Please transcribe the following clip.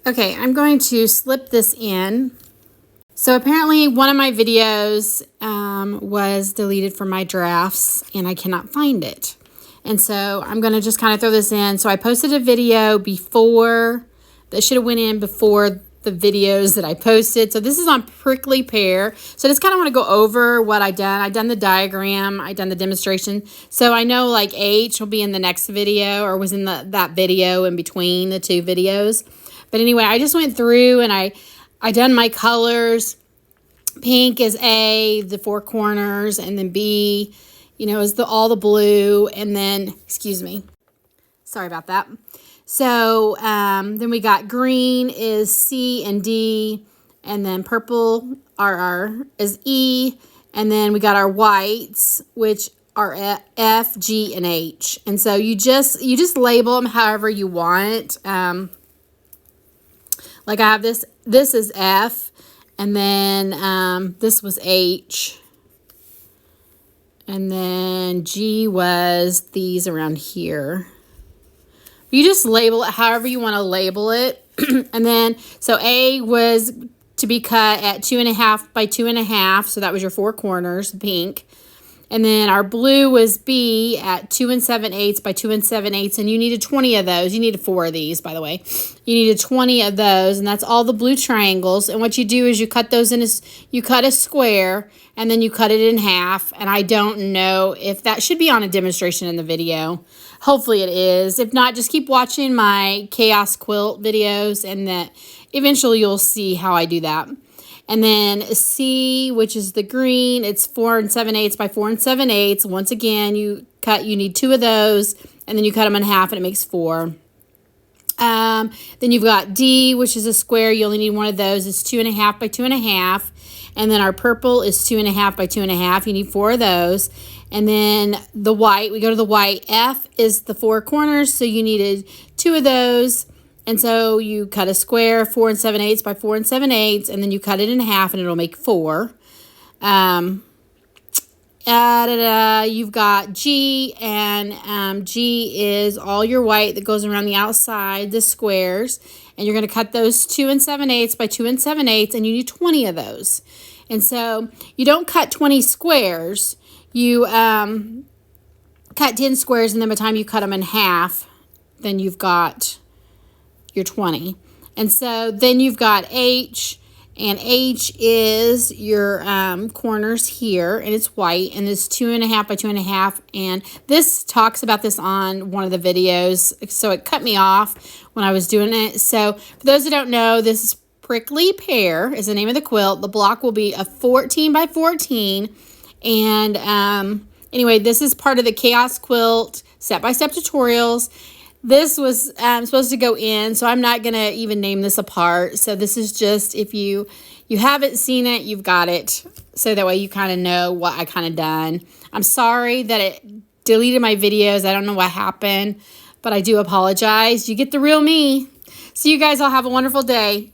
Okay, I'm going to slip this in. So apparently one of my videos was deleted from my drafts and I cannot find it. And so I'm going to just kind of throw this in. So I posted a video before, that should have went in before the videos that I posted. So this is on prickly pear. So I just kind of want to go over what I done. I done the diagram. I done the demonstration. So I know like H will be in the next video, or was in that video in between the two videos. But anyway, I just went through and I done my colors. Pink is A, the four corners, and then B, you know, is all the blue, and then, excuse me, sorry about that. So then we got green is C and D, and then purple is E, and then we got our whites, which are F, G, and H. And so you just label them however you want. Like I have this is F, and then this was H, and then G was these around here. You just label it however you want to label it. And then, so A was to be cut at 2.5 by 2.5, so that was your four corners, pink. And then our blue was B at 2 7/8 by 2 7/8, and you needed 20 of those. You needed 4 of these, by the way. You needed 20 of those, and that's all the blue triangles. And what you do is you cut those in you cut a square, and then you cut it in half. And I don't know if that should be on a demonstration in the video. Hopefully it is. If not, just keep watching my chaos quilt videos, and that eventually you'll see how I do that. And then C, which is the green, it's 4 7/8 by 4 7/8. Once again, you need 2 of those, and then you cut them in half, and it makes 4. Then you've got D, which is a square. You only need 1 of those. It's 2.5 by 2.5. And then our purple is 2.5 by 2.5. You need 4 of those. And then the white, we go to the white. F is the 4 corners, so you needed 2 of those. And so you cut a square, 4 7/8 by 4 7/8, and then you cut it in half, and it'll make 4. You've got G, and G is all your white that goes around the outside, the squares. And you're going to cut those 2 7/8 by 2 7/8, and you need 20 of those. And so you don't cut 20 squares. You cut 10 squares, and then by the time you cut them in half, then you've got your 20. And so then you've got H, and H is your corners here, and it's white, and it's 2.5 by 2.5. And this talks about this on one of the videos, so it cut me off when I was doing it. So for those who don't know, this is Prickly Pear is the name of the quilt. The block will be a 14 by 14. And anyway, this is part of the Chaos Quilt step-by-step tutorials. This was supposed to go in, so I'm not going to even name this apart. So this is just, if you haven't seen it, you've got it. So that way you kind of know what I kind of done. I'm sorry that it deleted my videos. I don't know what happened, but I do apologize. You get the real me. So you guys all have a wonderful day.